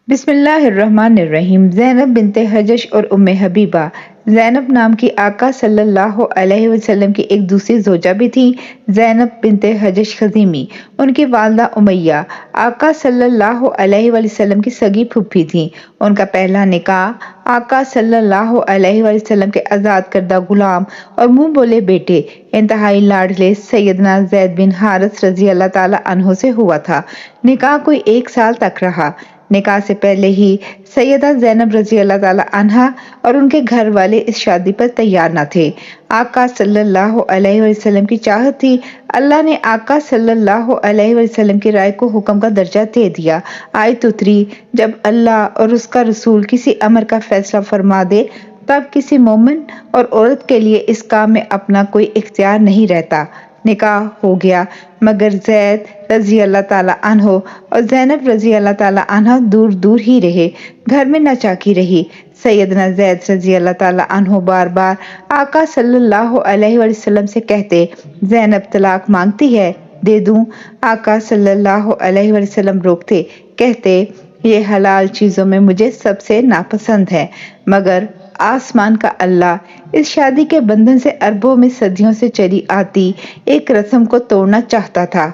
بسم اللہ الرحمن الرحیم۔ زینب بنت حجش اور ام حبیبہ۔ زینب نام کی آقا صلی اللہ علیہ وسلم کی ایک دوسری زوجہ بھی تھی، زینب بنت حجش خزیمی۔ ان کی والدہ امیہ آقا صلی اللہ علیہ وسلم کی سگی پھوپھی تھیں۔ ان کا پہلا نکاح آقا صلی اللہ علیہ وسلم کے آزاد کردہ غلام اور منہ بولے بیٹے انتہائی لاڈلے سیدنا زید بن حارث رضی اللہ تعالی عنہ سے ہوا تھا۔ نکاح کوئی 1 سال تک رہا۔ نکاح سے پہلے ہی سیدہ زینب رضی اللہ تعالی عنہا اور ان کے گھر والے اس شادی پر تیار نہ تھے۔ آقا صلی اللہ علیہ وسلم کی چاہت تھی۔ اللہ نے آقا صلی اللہ علیہ وسلم کی رائے کو حکم کا درجہ دے دیا۔ آیت اتری، جب اللہ اور اس کا رسول کسی امر کا فیصلہ فرما دے تب کسی مومن اور عورت کے لیے اس کام میں اپنا کوئی اختیار نہیں رہتا۔ نکاح ہو گیا، مگر زید رضی اللہ تعالی عنہ اور زینب رضی اللہ تعالی عنہ دور دور ہی رہے، گھر میں نہ چاکی رہی۔ سیدنا زید رضی اللہ تعالی عنہ بار بار آقا صلی اللہ علیہ وسلم سے کہتے، زینب طلاق مانگتی ہے، دے دوں؟ آقا صلی اللہ علیہ وسلم روکتے، کہتے، یہ حلال چیزوں میں مجھے سب سے ناپسند ہے، مگر آسمان کا اللہ اس شادی کے بندھن سے اربوں میں صدیوں سے چلی آتی ایک رسم کو توڑنا چاہتا تھا۔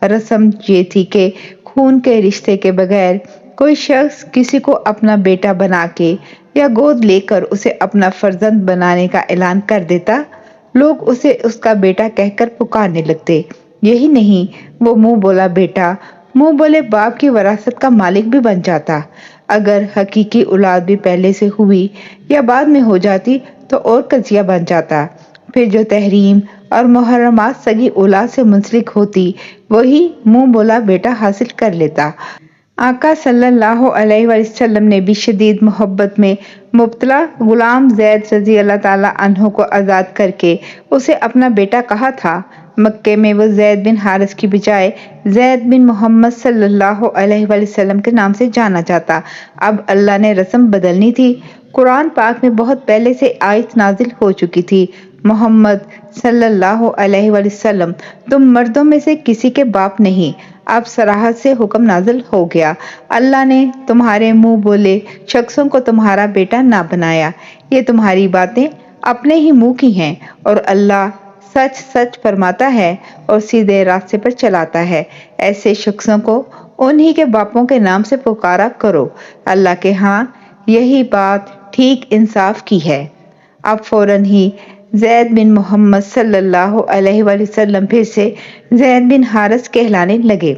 رسم یہ تھی کہ خون کے رشتے کے بغیر کوئی شخص کسی کو اپنا بیٹا بنا کے یا گود لے کر اسے اپنا فرزند بنانے کا اعلان کر دیتا، لوگ اسے اس کا بیٹا کہہ کر پکارنے لگتے۔ یہی نہیں، وہ منہ بولا بیٹا، منہ بولے باپ کی وراثت کا مالک بھی بن جاتا۔ اگر حقیقی اولاد بھی پہلے سے ہوئی یا بعد میں ہو جاتی تو اور قضیہ بن جاتا۔ پھر جو تحریم اور محرمات سگی اولاد سے منسلک ہوتی وہی منہ بولا بیٹا حاصل کر لیتا۔ آقا صلی اللہ علیہ وسلم نے بھی شدید محبت میں مبتلا غلام زید رضی اللہ تعالی عنہ کو آزاد کر کے اسے اپنا بیٹا کہا تھا۔ مکے میں وہ زید بن حارث کی بجائے زید بن محمد صلی اللہ علیہ وسلم کے نام سے جانا جاتا۔ اب اللہ نے رسم بدلنی تھی۔ قرآن پاک میں بہت پہلے سے آیت نازل ہو چکی تھی، محمد صلی اللہ علیہ وسلم تم مردوں میں سے کسی کے باپ نہیں۔ اب صراحت سے حکم نازل ہو گیا، اللہ نے تمہارے منہ بولے شخصوں کو تمہارا بیٹا نہ بنایا، یہ تمہاری باتیں اپنے ہی منہ کی ہیں، اور اللہ سچ سچ فرماتا ہے اور سیدھے راستے پر چلاتا ہے۔ ایسے شخصوں کو انہی کے باپوں کے نام سے پکارا کرو، اللہ کے ہاں یہی بات ٹھیک انصاف کی ہے۔ اب فوراً ہی زید بن محمد صلی اللہ علیہ وسلم پھر سے زید بن حارث کہلانے لگے۔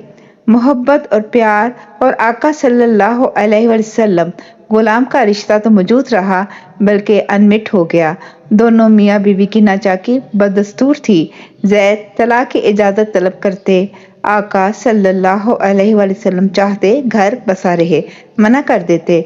محبت اور پیار اور آقا صلی اللہ علیہ وسلم غلام کا رشتہ تو موجود رہا بلکہ انمٹ ہو گیا۔ دونوں میاں بیوی کی ناچاکی بدستور تھی۔ زید طلاق کی اجازت طلب کرتے، آقا صلی اللہ علیہ وسلم چاہتے گھر بسا رہے، منع کر دیتے۔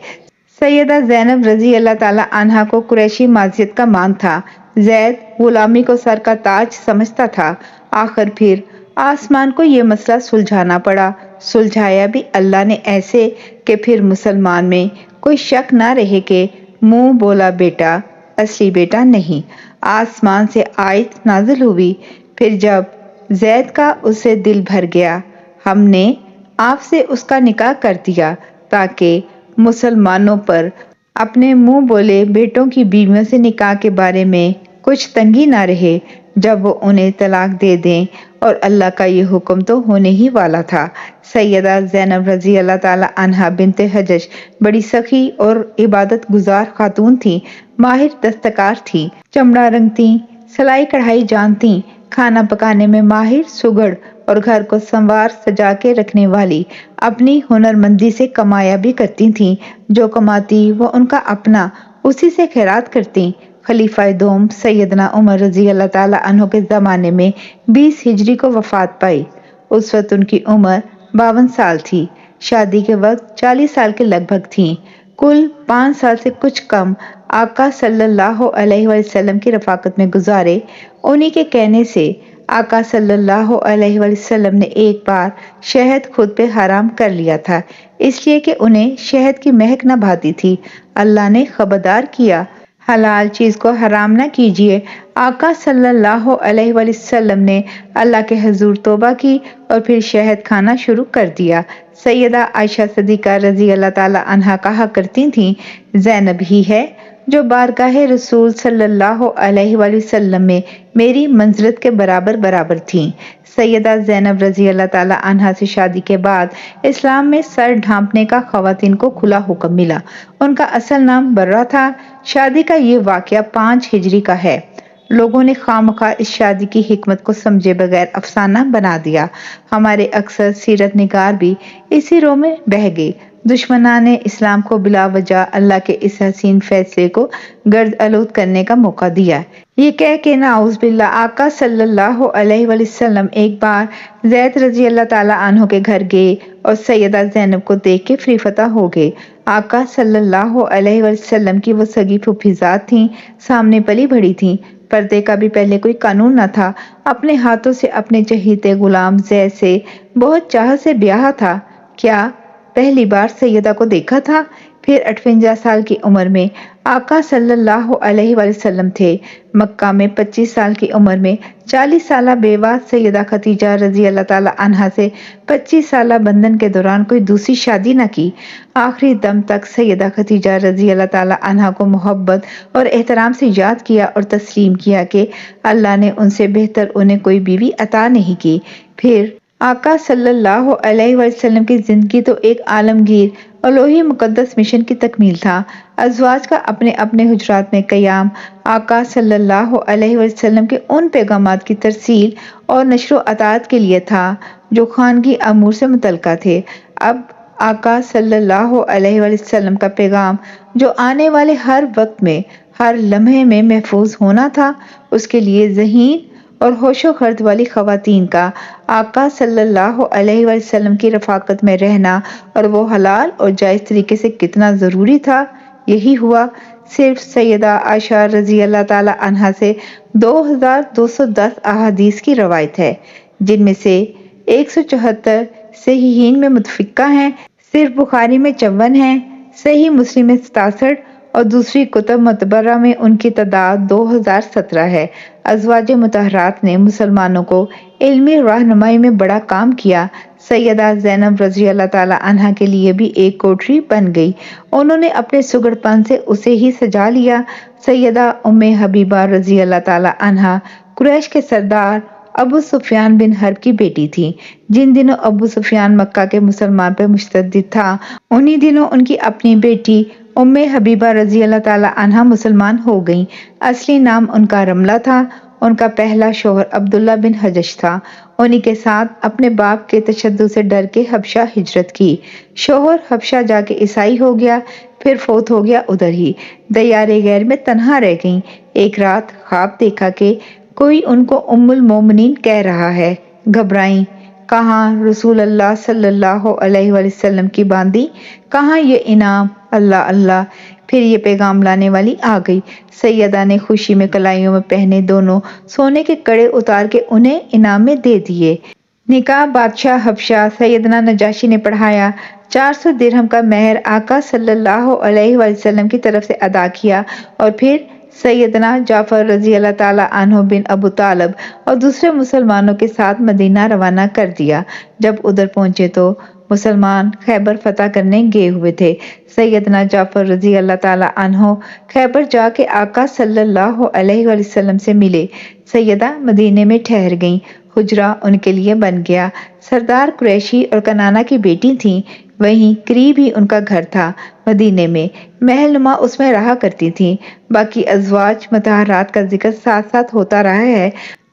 سیدہ زینب رضی اللہ تعالی عنہا کو قریشی معزیت کا مان تھا، زید غلامی کو سر کا تاج سمجھتا تھا۔ آخر پھر آسمان کو یہ مسئلہ سلجھانا پڑا، سلجھایا بھی اللہ نے ایسے کہ پھر مسلمان میں کوئی شک نہ رہے کہ منہ بولا بیٹا اصلی بیٹا نہیں۔ آسمان سے آیت نازل ہوئی، پھر جب زید کا اس سے دل بھر گیا، ہم نے آپ سے اس کا نکاح کر دیا تاکہ مسلمانوں پر اپنے منہ بولے بیٹوں کی بیویوں سے نکاح کے بارے میں کچھ تنگی نہ رہے جب وہ انہیں طلاق دے دیں، اور اللہ کا یہ حکم تو ہونے ہی والا تھا۔ سیدہ زینب رضی اللہ تعالی عنہا بنت حجش بڑی سخی اور عبادت گزار خاتون تھیں، ماہر دستکار تھیں، چمڑا رنگتیں، سلائی کڑھائی جانتیں، کھانا پکانے میں ماہر، سگڑ اور گھر کو سنوار سجا کے رکھنے والی، اپنی ہنرمندی سے کمایا بھی کرتی تھیں، جو کماتی وہ ان کا اپنا اسی سے خیرات کرتی۔ خلیفہ دوم سیدنا عمر رضی اللہ تعالی عنہ کے زمانے میں 20 ہجری کو وفات پائی۔ اس وقت ان کی عمر 52 سال تھی، شادی کے وقت 40 سال کے لگ بھگ تھیں۔ کل 5 سال سے کچھ کم آقا صلی اللہ علیہ وسلم کی رفاقت میں گزارے۔ انہی کے کہنے سے آقا صلی اللہ علیہ وسلم نے ایک بار شہد خود پہ حرام کر لیا تھا، اس لیے کہ انہیں شہد کی مہک نہ بھاتی تھی۔ اللہ نے خبردار کیا، حلال چیز کو حرام نہ کیجیے۔ آقا صلی اللہ علیہ وسلم نے اللہ کے حضور توبہ کی اور پھر شہد کھانا شروع کر دیا۔ سیدہ عائشہ صدیقہ رضی اللہ تعالی عنہا کہا کرتی تھیں، زینب ہی ہے جو بارگاہ رسول صلی اللہ علیہ وآلہ وسلم میں میری منزلت کے برابر تھیں۔ سیدہ زینب رضی اللہ تعالی عنہا سے شادی کے بعد اسلام میں سر ڈھانپنے کا خواتین کو کھلا حکم ملا۔ ان کا اصل نام برہ تھا۔ شادی کا یہ واقعہ 5 ہجری کا ہے۔ لوگوں نے خواہ اس شادی کی حکمت کو سمجھے بغیر افسانہ بنا دیا۔ ہمارے اکثر سیرت نگار بھی اسی رو میں بہہ گئے۔ دشمنان اسلام کو بلا وجہ اللہ کے اس حسین فیصلے کو گرد آلود کرنے کا موقع دیا۔ یہ کہہ کہ نعوذ باللہ آقا صلی اللہ علیہ وآلہ وسلم ایک بار زید رضی اللہ تعالی عنہ کے گھر گئے اور سیدہ زینب کو دیکھ کے فری فتح ہو گئے۔ آقا صلی اللہ علیہ وآلہ وسلم کی وہ سگی پھوپھی ذات تھیں، سامنے پلی بڑھی تھیں۔ پردے کا بھی پہلے کوئی قانون نہ تھا۔ اپنے ہاتھوں سے اپنے چہیتے غلام زید سے بہت چاہت سے بیاہ تھا۔ کیا پہلی بار سیدہ کو دیکھا تھا؟ پھر 58 سال کی عمر میں آقا صلی اللہ علیہ وآلہ وسلم تھے۔ مکہ میں 25 سال کی عمر میں 40 سالہ بیوہ سیدہ خدیجہ رضی اللہ تعالی عنہا سے 25 سالہ بندن کے دوران کوئی دوسری شادی نہ کی۔ آخری دم تک سیدہ خدیجہ رضی اللہ تعالی عنہا کو محبت اور احترام سے یاد کیا اور تسلیم کیا کہ اللہ نے ان سے بہتر انہیں کوئی بیوی عطا نہیں کی۔ پھر آقا صلی اللہ علیہ وآلہ وسلم کی زندگی تو ایک عالمگیر الوہی مقدس مشن کی تکمیل تھا۔ ازواج کا اپنے اپنے حجرات میں قیام آقا صلی اللہ علیہ وآلہ وسلم کے ان پیغامات کی ترسیل اور نشر و اطاعت کے لیے تھا جو خانگی امور سے متعلقہ تھے۔ اب آقا صلی اللہ علیہ وآلہ وسلم کا پیغام جو آنے والے ہر وقت میں ہر لمحے میں محفوظ ہونا تھا، اس کے لیے ذہین اور ہوش و خرد والی خواتین کا آقا صلی اللہ علیہ وآلہ وسلم کی رفاقت میں رہنا اور وہ حلال اور جائز طریقے سے کتنا ضروری تھا، یہی ہوا۔ صرف سیدہ عائشہ رضی اللہ تعالی عنہا سے 2210 احادیث کی روایت ہے، جن میں سے 174 صحیحین میں متفقہ ہیں، صرف بخاری میں 54 ہیں، صحیح مسلم میں 67 اور دوسری کتب معتبرہ میں ان کی تعداد 2017 ہے۔ ازواج مطہرات نے مسلمانوں کو علمی رہنمائی میں بڑا کام کیا۔ سیدہ زینب رضی اللہ تعالی عنہا کے لیے بھی ایک کوٹری بن گئی۔ انہوں نے اپنے سگڑ پن سے اسے ہی سجا لیا۔ سیدہ ام حبیبہ رضی اللہ تعالی عنہا قریش کے سردار ابو سفیان بن حرب کی بیٹی تھی۔ جن دنوں ابو سفیان مکہ کے مسلمان پر مشتد تھا، انہی دنوں ان کی اپنی بیٹی ام حبیبہ رضی اللہ تعالی عنہا مسلمان ہو گئیں۔ اصلی نام ان کا رملہ تھا۔ ان کا پہلا شوہر عبداللہ بن حجش تھا۔ انہی کے ساتھ اپنے باپ کے تشدد سے ڈر کے حبشہ ہجرت کی۔ شوہر حبشہ جا کے عیسائی ہو گیا، پھر فوت ہو گیا ادھر ہی۔ دیار غیر میں تنہا رہ گئیں۔ ایک رات خواب دیکھا کہ کوئی ان کو ام المومنین کہہ رہا ہے۔ گھبرائیں، کہاں رسول اللہ صلی اللہ علیہ وآلہ وسلم کی باندی، کہاں یہ انعام، اللہ اللہ۔ پھر یہ پیغام لانے والی آ گئی۔ سیدہ نے خوشی میں کلائیوں میں پہنے دونوں سونے کے کڑے اتار کے انہیں انعام میں دے دیے۔ نکاح بادشاہ حبشہ سیدنا نجاشی نے پڑھایا۔ 400 درہم کا مہر آقا صلی اللہ علیہ وآلہ وسلم کی طرف سے ادا کیا اور پھر سیدنا جعفر رضی اللہ تعالی عنہ بن ابو طالب اور دوسرے مسلمانوں کے ساتھ مدینہ روانہ کر دیا۔ جب ادھر پہنچے تو مسلمان خیبر فتح کرنے گئے ہوئے تھے۔ سیدنا جعفر رضی اللہ تعالی عنہ خیبر جا کے آقا صلی اللہ علیہ وآلہ وسلم سے ملے۔ سیدہ مدینے میں ٹھہر گئیں۔ حجرہ ان کے لیے بن گیا۔ سردار قریشی اور کنانہ کی بیٹی تھیں۔ وہیں قریب ہی ان کا گھر تھا مدینے میں۔ محل نما اس میں رہا کرتی تھیں۔ باقی ازواج مطہرات کا ذکر ساتھ ساتھ ہوتا رہا ہے۔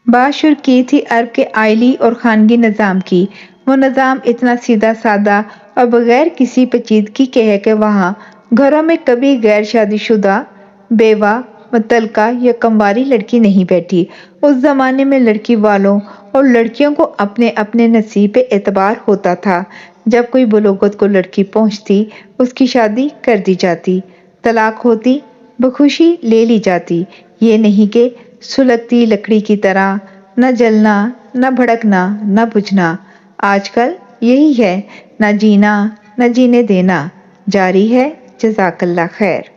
بات شروع کی تھی عرب کے آئلی اور خانگی نظام کی۔ وہ نظام اتنا سیدھا سادہ اور بغیر کسی پیچیدگی کے ہے کہ وہاں گھروں میں کبھی غیر شادی شدہ، بیوہ، مطلقہ یا کنواری لڑکی نہیں بیٹھی۔ اس زمانے میں لڑکی والوں اور لڑکیوں کو اپنے اپنے نصیب پہ اعتبار ہوتا تھا۔ جب کوئی بلوغت کو لڑکی پہنچتی، اس کی شادی کر دی جاتی، طلاق ہوتی، بخوشی لے لی جاتی۔ یہ نہیں کہ سلگتی لکڑی کی طرح نہ جلنا، نہ بھڑکنا، نہ بجھنا۔ آج کل یہی ہے، نہ جینا، نہ جینے دینا۔ جاری ہے۔ جزاک اللہ خیر۔